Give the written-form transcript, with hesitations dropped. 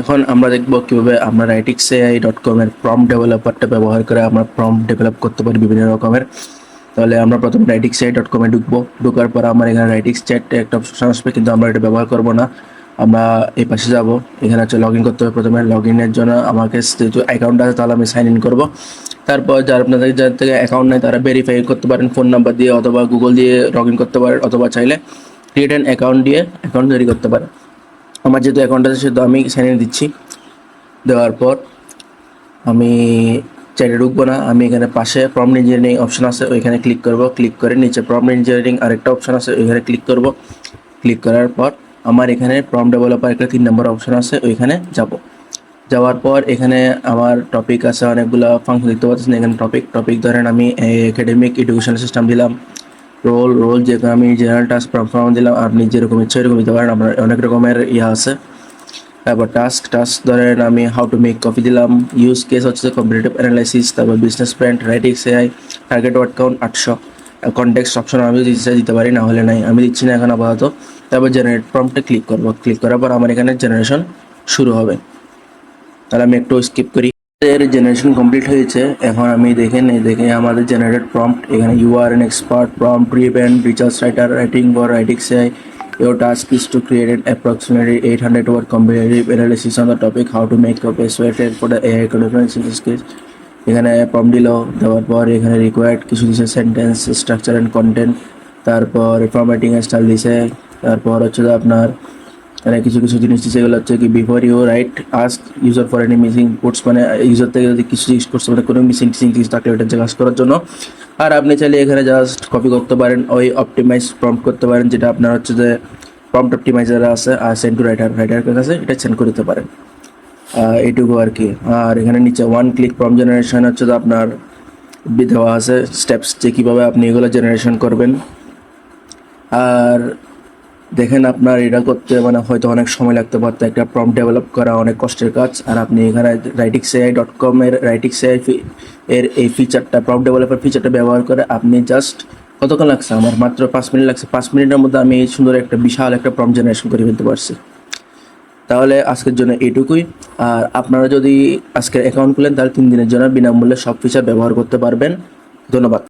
এখন আমরা দেখব কিভাবে আমরা writixai.com এর প্রম্পট ডেভেলপারটা ব্যবহার করে আমরা প্রম্পট ডেভেলপ করতে পারি বিভিন্ন রকমের। তাহলে আমরা প্রথমে writixai.com এ ঢুকবো। ঢোকার পর আমার এখানে writix chat একটা অপশন আসবে, কিন্তু আমরা এটা ব্যবহার করব না। আমরা এই পাশে যাব, এখানে হচ্ছে লগ ইন করতে হবে। প্রথমে লগ ইনের জন্য আমাকে যেহেতু অ্যাকাউন্ট আছে তাহলে আমি সাইন ইন করবো। তারপর যার থেকে অ্যাকাউন্ট নেই তারা ভেরিফাই করতে পারেন ফোন নাম্বার দিয়ে অথবা গুগল দিয়ে লগ ইন করতে পারেন, অথবা চাইলে ক্রিয়েট অ্যান অ্যাকাউন্ট দিয়ে অ্যাকাউন্ট তৈরি করতে পারেন। আমার যেহেতু অ্যাকাউন্ট আছে সেহেতু আমি সাইন ইন দিচ্ছি। দেওয়ার পর আমি চ্যাটে ঢুকবো না, আমি এখানে পাশে প্রম্পট ইঞ্জিনিয়ারিং অপশন আছে ওইখানে ক্লিক করব। ক্লিক করে নিচে প্রম্পট ইঞ্জিনিয়ারিং আরেকটা অপশন আছে ওইখানে ক্লিক করব। ক্লিক করার পর আমার এখানে প্রম্পট ডেভেলপার একটা 3 নম্বর অপশন আছে ওইখানে যাব। যাওয়ার পর এখানে আমার টপিক আছে অনেকগুলো ফাংশন দেখতে পাচ্ছেন। এখানে টপিক ধরেন আমি একাডেমিক এডুকেশন সিস্টেম দিলাম। রোল যে আমি জেনারেল টাস্ক পারফর্ম দিলাম, আপনি যেরকম ইচ্ছা এরকম দিতে পারেন, আপনার অনেক রকমের আছে। তারপর টাস্ক ধরেন আমি হাউ টু মেক কফি দিলাম। ইউজ কেস হচ্ছে কম্পিটিটিভ অ্যানালাইসিস, তারপর business plan, writixai, target word count 800। Context option আমি দিতে পারি, না হলে নাই, আমি দিচ্ছি না এখন আপাতত। তারপর জেনারেট প্রম্পটে ক্লিক করব। ক্লিক করার পর আমার এখানে জেনারেশন শুরু হবে। তাহলে আমি একটু স্কিপ করি। এর জেনারেশন কমপ্লিট হয়েছে। এখন আমি দেখে আমাদের জেনারেটেড প্রম্পট। এখানে you are an expert prompt রিপেন research writer writing for writixai. Your task is to create an approximately 800 word comparative analysis on the topic how to make a persuasive for the AI conference in this case. এখানে prompt দিল, দেওয়ার পর এখানে required কিছু দিছে, sentence structure and content, তারপর formatting style দিছে, তারপর হচ্ছে আপনার মানে কিছু জিনিস দিচ্ছে। এগুলো হচ্ছে কি before you write ask user for any missing codes, মানে ইউজার থেকে যদি কিছু জিজ্ঞেস করছে মানে কোনো মিসিং কিছু থাকলে ওটা কাজ করার জন্য। আর আপনি চাইলে এখানে জাস্ট কপি করতে পারেন, ওই অপটিমাইজ প্রম্পট করতে পারেন, যেটা আপনার হচ্ছে যে প্রম্পট অপটিমাইজার আছে আর সেন্ড টু রাইটারের কাছে এটা সেন্ড করে দিতে পারেন। এইটুকু আর কি। আর এখানে নিচে ওয়ান ক্লিক প্রম্পট জেনারেশন হচ্ছে যে আপনার দেওয়া আছে স্টেপস, যে কীভাবে আপনি এগুলো জেনারেশন করবেন। আর দেখেন আপনার এটা করতে মানে হয়তো অনেক সময় লাগতে পারতো, একটা প্রম্পট ডেভেলপ করা অনেক কষ্টের কাজ। আর আপনি এখানে writixai.com এর writixai এর এই ফিচারটা প্রম্পট ডেভেলপার ফিচারটা ব্যবহার করে আপনি জাস্ট কতক্ষণ লাগছে, আমার মাত্র 5 মিনিট লাগছে। 5 মিনিটের মধ্যে আমি সুন্দর একটা বিশাল একটা প্রম্পট জেনারেশন করে ফেলতে পারছি। তাহলে আজকের জন্য এইটুকুই। আর আপনারা যদি আজকের অ্যাকাউন্ট খুলেন তাহলে 3 দিনের জন্য বিনামূল্যে সব ফিচার ব্যবহার করতে পারবেন। ধন্যবাদ।